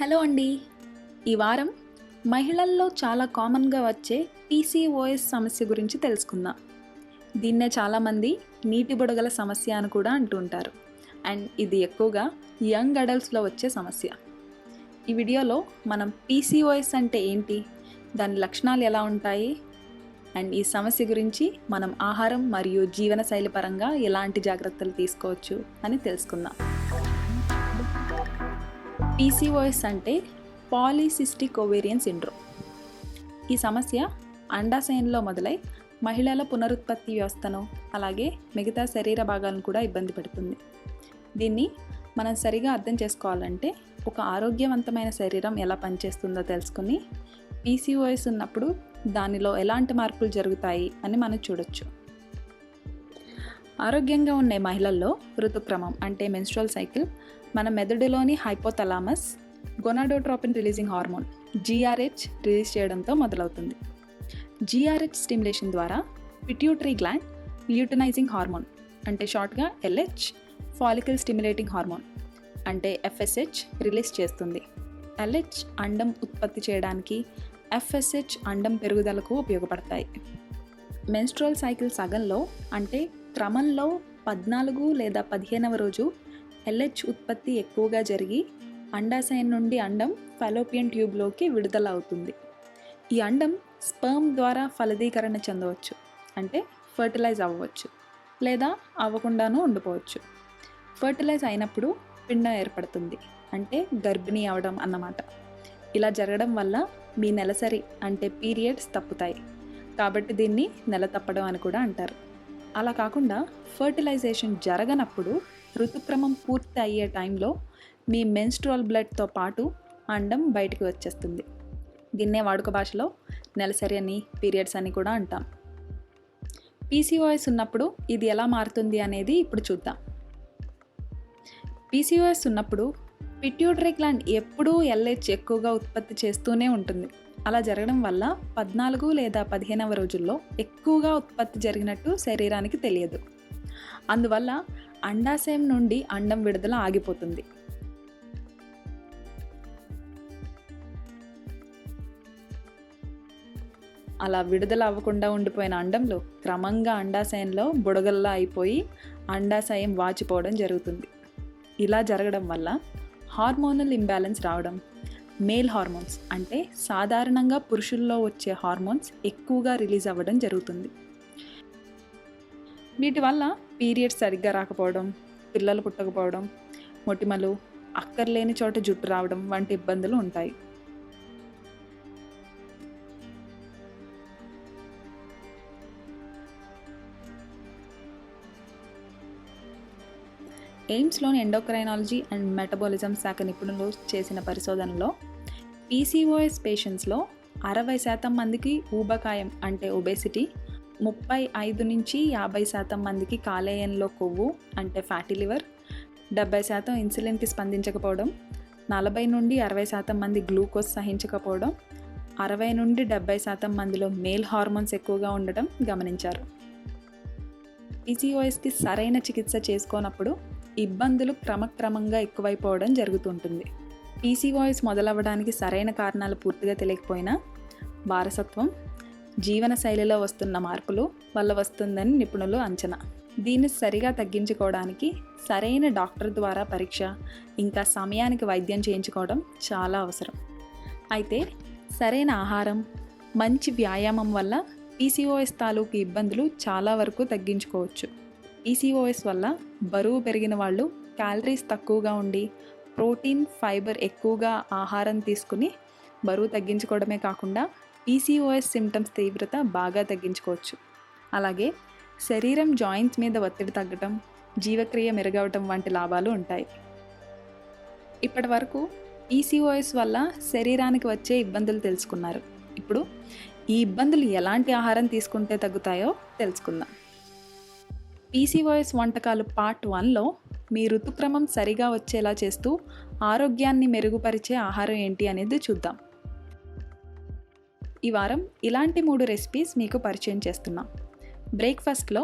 Hello అండి. ఈ వారం మహిళల్లో చాలా కామన్గా వచ్చే పీసీఓఎస్ సమస్య గురించి తెలుసుకుందాం. దీన్నే చాలామంది నీటి బుడగల సమస్య అని కూడా అంటుంటారు. అండ్ ఇది ఎక్కువగా యంగ్ అడల్ట్స్లో వచ్చే సమస్య. ఈ వీడియోలో మనం పీసీఓఎస్ అంటే ఏంటి, దాని లక్షణాలు ఎలా ఉంటాయి, అండ్ ఈ సమస్య గురించి మనం ఆహారం మరియు జీవనశైలి పరంగా ఎలాంటి జాగ్రత్తలు తీసుకోవచ్చు అని తెలుసుకుందాం. పీసీఓఎస్ అంటే పాలీసిస్టిక్ ఓవేరియన్ సిండ్రోమ్. ఈ సమస్య అండాశయంలో మొదలై మహిళల పునరుత్పత్తి వ్యవస్థను అలాగే మిగతా శరీర భాగాలను కూడా ఇబ్బంది పెడుతుంది. దీన్ని మనం సరిగా అర్థం చేసుకోవాలంటే ఒక ఆరోగ్యవంతమైన శరీరం ఎలా పనిచేస్తుందో తెలుసుకుని పీసీఓఎస్ ఉన్నప్పుడు దానిలో ఎలాంటి మార్పులు జరుగుతాయి అని మనం చూడొచ్చు. ఆరోగ్యంగా ఉండే మహిళల్లో ఋతుక్రమం అంటే మెన్స్ట్రువల్ సైకిల్ మన మెదడులోని హైపోథలామస్ గొనాడోట్రోపిన్ రిలీజింగ్ హార్మోన్ జీఆర్హెచ్ రిలీజ్ చేయడంతో మొదలవుతుంది. జీఆర్హెచ్ స్టిమ్యులేషన్ ద్వారా పిట్యూటరీ గ్లాండ్ ల్యూటనైజింగ్ హార్మోన్ అంటే షార్ట్గా ఎల్హెచ్, ఫాలికల్ స్టిమ్యులేటింగ్ హార్మోన్ అంటే ఎఫ్ఎస్హెచ్ రిలీజ్ చేస్తుంది. ఎల్హెచ్ అండం ఉత్పత్తి చేయడానికి, ఎఫ్ఎస్హెచ్ అండం పెరుగుదలకు ఉపయోగపడతాయి. మెన్స్ట్రువల్ సైకిల్ సగంలో అంటే క్రమంలో 14 లేదా 15వ రోజు ఎల్హెచ్ ఉత్పత్తి ఎక్కువగా జరిగి అండాశయం నుండి అండం ఫాలోపియన్ ట్యూబ్లోకి విడుదల అవుతుంది. ఈ అండం స్పర్మ్ ద్వారా ఫలదీకరణ చెందవచ్చు, అంటే ఫర్టిలైజ్ అవ్వచ్చు, లేదా అవ్వకుండానూ ఉండిపోవచ్చు. ఫర్టిలైజ్ అయినప్పుడు పిండం ఏర్పడుతుంది, అంటే గర్భిణీ అవడం అన్నమాట. ఇలా జరగడం వల్ల మీ నెలసరి అంటే పీరియడ్స్ తప్పుతాయి, కాబట్టి దీన్ని నెల తప్పడం అని కూడా అంటారు. అలా కాకుండా ఫర్టిలైజేషన్ జరగనప్పుడు ఋతుక్రమం పూర్తి అయ్యే టైంలో మీ మెన్స్ట్రువల్ బ్లడ్తో పాటు అండం బయటికి వచ్చేస్తుంది. దీన్నే వాడుక భాషలో నెలసరి అని, పీరియడ్స్ అని కూడా అంటాం. పీసీఓఎస్ ఉన్నప్పుడు ఇది ఎలా మారుతుంది అనేది ఇప్పుడు చూద్దాం. పీసీఓఎస్ ఉన్నప్పుడు పిట్యూటరీ గ్లాండ్ ఎప్పుడూ ఎల్హెచ్ ఎక్కువగా ఉత్పత్తి చేస్తూనే ఉంటుంది. అలా జరగడం వల్ల 14 లేదా 15వ రోజుల్లో ఎక్కువగా ఉత్పత్తి జరిగినట్టు శరీరానికి తెలియదు. అందువల్ల అండాశయం నుండి అండం విడుదల ఆగిపోతుంది. అలా విడుదల అవ్వకుండా ఉండిపోయిన అండంలో క్రమంగా అండాశయంలో బుడగల్లా అయిపోయి అండాశయం వాచిపోవడం జరుగుతుంది. ఇలా జరగడం వల్ల హార్మోనల్ ఇంబ్యాలెన్స్ రావడం, మేల్ హార్మోన్స్ అంటే సాధారణంగా పురుషుల్లో వచ్చే హార్మోన్స్ ఎక్కువగా రిలీజ్ అవ్వడం జరుగుతుంది. వీటి వల్ల పీరియడ్స్ సరిగ్గా రాకపోవడం, పిల్లలు పుట్టకపోవడం, మొటిమలు, అక్కర్లేని చోట జుట్టు రావడం వంటి ఇబ్బందులు ఉంటాయి. ఎయిమ్స్లోని ఎండోక్రైనాలజీ అండ్ మెటబాలిజం శాఖ నిపుణులు చేసిన పరిశోధనలో పీసీఓఎస్ పేషెంట్స్లో 60% మందికి ఊబకాయం అంటే ఒబేసిటీ, 35 నుంచి 50% మందికి కాలేయంలో కొవ్వు అంటే ఫ్యాటీ లివర్, 70% ఇన్సులిన్కి స్పందించకపోవడం, 40 నుండి 60% మంది గ్లూకోజ్ సహించకపోవడం, 60 నుండి 70% మందిలో మేల్ హార్మోన్స్ ఎక్కువగా ఉండటం గమనించారు. పీసీఓఎస్కి సరైన చికిత్స చేసుకోనప్పుడు ఇబ్బందులు క్రమక్రమంగా ఎక్కువైపోవడం జరుగుతుంటుంది. పీసీఓఎస్ మొదలవ్వడానికి సరైన కారణాలు పూర్తిగా తెలియకపోయినా వారసత్వం, జీవన శైలిలో వస్తున్న మార్పులు వల్ల వస్తుందని నిపుణులు అంచనా. దీన్ని సరిగా తగ్గించుకోవడానికి సరైన డాక్టర్ ద్వారా పరీక్ష, ఇంకా సమయానికి వైద్యం చేయించుకోవడం చాలా అవసరం. అయితే సరైన ఆహారం, మంచి వ్యాయామం వల్ల పీసీఓఎస్ తాలూకు ఇబ్బందులు చాలా వరకు తగ్గించుకోవచ్చు. పీసీఓఎస్ వల్ల బరువు పెరిగిన వాళ్ళు క్యాలరీస్ తక్కువగా ఉండి ప్రోటీన్, ఫైబర్ ఎక్కువగా ఆహారం తీసుకుని బరువు తగ్గించుకోవడమే కాకుండా పీసీఓఎస్ సిమ్టమ్స్ తీవ్రత బాగా తగ్గించుకోవచ్చు. అలాగే శరీరం జాయింట్స్ మీద ఒత్తిడి తగ్గటం, జీవక్రియ మెరుగవటం వంటి లాభాలు ఉంటాయి. ఇప్పటి వరకు పీసీఓఎస్ వల్ల శరీరానికి వచ్చే ఇబ్బందులు తెలుసుకున్నారు. ఇప్పుడు ఈ ఇబ్బందులు ఎలాంటి ఆహారం తీసుకుంటే తగ్గుతాయో తెలుసుకుందాం. పీసీఓఎస్ వంటకాలు పార్ట్ 1లో మీ ఋతుక్రమం సరిగా వచ్చేలా చేస్తూ ఆరోగ్యాన్ని మెరుగుపరిచే ఆహారం ఏంటి అనేది చూద్దాం. ఈ వారం ఇలాంటి 3 రెసిపీస్ మీకు పరిచయం చేస్తున్నాం. బ్రేక్ఫాస్ట్లో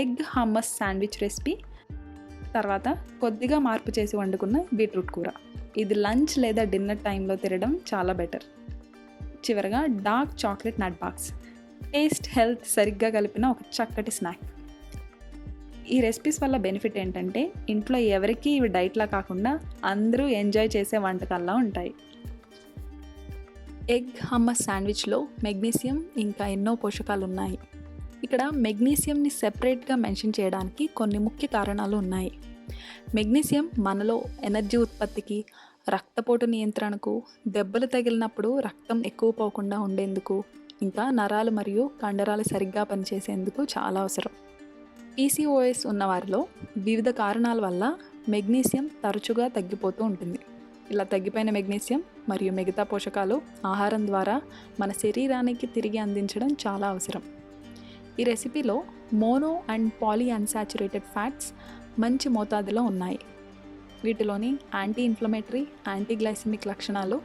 ఎగ్ హమ్మస్ శాండ్విచ్ రెసిపీ, తర్వాత కొద్దిగా మార్పు చేసి వండుకున్న బీట్రూట్ కూర. ఇది లంచ్ లేదా డిన్నర్ టైంలో తినడం చాలా బెటర్. చివరగా డార్క్ చాక్లెట్ నట్ బాక్స్, టేస్ట్ హెల్త్ సరిగ్గా కలిపిన ఒక చక్కటి స్నాక్. ఈ రెసిపీస్ వల్ల బెనిఫిట్ ఏంటంటే ఇంట్లో ఎవరికి ఇవి డైట్లా కాకుండా అందరూ ఎంజాయ్ చేసే వంటకాల్లా ఉంటాయి. ఎగ్ హమ్మస్ శాండ్విచ్లో మెగ్నీషియం ఇంకా ఎన్నో పోషకాలు ఉన్నాయి. ఇక్కడ మెగ్నీషియంని సెపరేట్గా మెన్షన్ చేయడానికి కొన్ని ముఖ్య కారణాలు ఉన్నాయి. మెగ్నీషియం మనలో ఎనర్జీ ఉత్పత్తికి, రక్తపోటు నియంత్రణకు, దెబ్బలు తగిలినప్పుడు రక్తం ఎక్కువ పోకుండా ఉండేందుకు, ఇంకా నరాలు మరియు కండరాలు సరిగ్గా పనిచేసేందుకు చాలా అవసరం. PCOS ఉన్నవారిలో వివిధ కారణాల వల్ల మెగ్నీషియం తరచుగా తగ్గిపోతూ ఉంటుంది. ఇలా తగ్గిపోయిన మెగ్నీషియం మరియు మిగతా పోషకాలు ఆహారం ద్వారా మన శరీరానికి తిరిగి అందించడం చాలా అవసరం. ఈ రెసిపీలో mono and poly unsaturated fats మంచి మోతాదులో ఉన్నాయి. వీటిలోని యాంటీ ఇన్ఫ్లమేటరీ, యాంటీ గ్లైసెమిక్ లక్షణాలు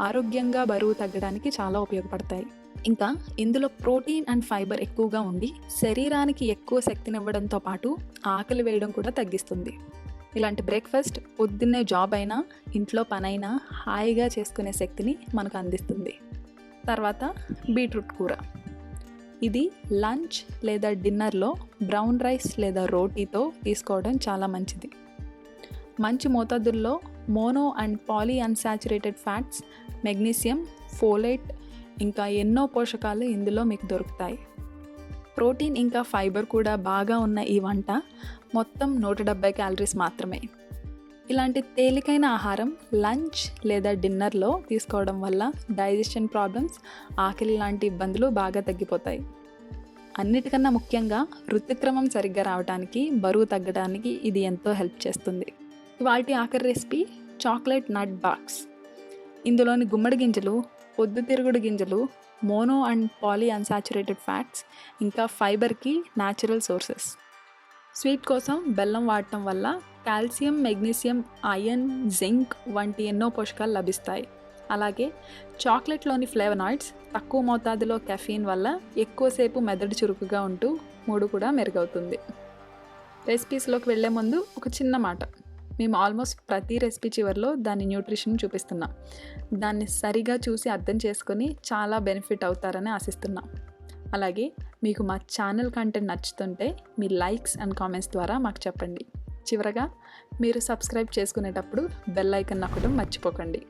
ఆరోగ్యంగా బరువు తగ్గడానికి చాలా ఉపయోగపడతాయి. ఇంకా ఇందులో ప్రోటీన్ అండ్ ఫైబర్ ఎక్కువగా ఉండి శరీరానికి ఎక్కువ శక్తినివ్వడంతో పాటు ఆకలి వేయడం కూడా తగ్గిస్తుంది. ఇలాంటి బ్రేక్ఫాస్ట్ పొద్దున్నే జాబ్ అయినా ఇంట్లో పనైనా హాయిగా చేసుకునే శక్తిని మనకు అందిస్తుంది. తర్వాత బీట్రూట్ కూర. ఇది లంచ్ లేదా డిన్నర్లో బ్రౌన్ రైస్ లేదా రోటీతో తీసుకోవడం చాలా మంచిది. మంచి మోతాదుల్లో mono and poly unsaturated fats, magnesium, folate ఇంకా ఎన్నో పోషకాలు ఇందులో మీకు దొరుకుతాయి. ప్రోటీన్ ఇంకా ఫైబర్ కూడా బాగా ఉన్న ఈ వంట మొత్తం 170 క్యాలరీస్ మాత్రమే. ఇలాంటి తేలికైన ఆహారం లంచ్ లేదా డిన్నర్లో తీసుకోవడం వల్ల డైజెషన్ ప్రాబ్లమ్స్, ఆకలి లాంటి ఇబ్బందులు బాగా తగ్గిపోతాయి. అన్నిటికన్నా ముఖ్యంగా ఋతుక్రమం సరిగ్గా రావడానికి, బరువు తగ్గడానికి ఇది ఎంతో హెల్ప్ చేస్తుంది. వాటి ఆఖరి రెసిపీ చాక్లెట్ నట్ బాక్స్. ఇందులోని గుమ్మడి గింజలు, పొద్దుతిరుగుడు గింజలు mono and poly unsaturated fats ఇంకా ఫైబర్కి న్యాచురల్ సోర్సెస్. స్వీట్ కోసం బెల్లం వాడటం వల్ల కాల్షియం, మెగ్నీషియం, ఐరన్, జింక్ వంటి ఎన్నో పోషకాలు లభిస్తాయి. అలాగే చాక్లెట్లోని ఫ్లేవనాయిడ్స్, తక్కువ మోతాదులో కెఫీన్ వల్ల ఎక్కువసేపు మెదడు చురుకుగా ఉంటూ మూడు కూడా మెరుగవుతుంది. రెసిపీస్లోకి వెళ్ళే ముందు ఒక చిన్న మాట. మేము ఆల్మోస్ట్ ప్రతి రెసిపీ చివరిలో దాని న్యూట్రిషన్ చూపిస్తున్నాం. దాన్ని సరిగా చూసి అర్థం చేసుకొని చాలా బెనిఫిట్ అవుతారని ఆశిస్తున్నాం. అలాగే మీకు మా ఛానల్ కంటెంట్ నచ్చుతుంటే మీ లైక్స్ అండ్ కామెంట్స్ ద్వారా మాకు చెప్పండి. చివరగా మీరు సబ్స్క్రైబ్ చేసుకునేటప్పుడు బెల్ ఐకాన్ నొక్కడం మర్చిపోకండి.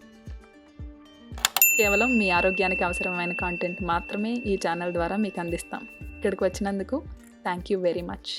కేవలం మీ ఆరోగ్యానికి అవసరమైన కాంటెంట్ మాత్రమే ఈ ఛానల్ ద్వారా మీకు అందిస్తాం. ఇక్కడికి వచ్చినందుకు థ్యాంక్ యూ వెరీ మచ్.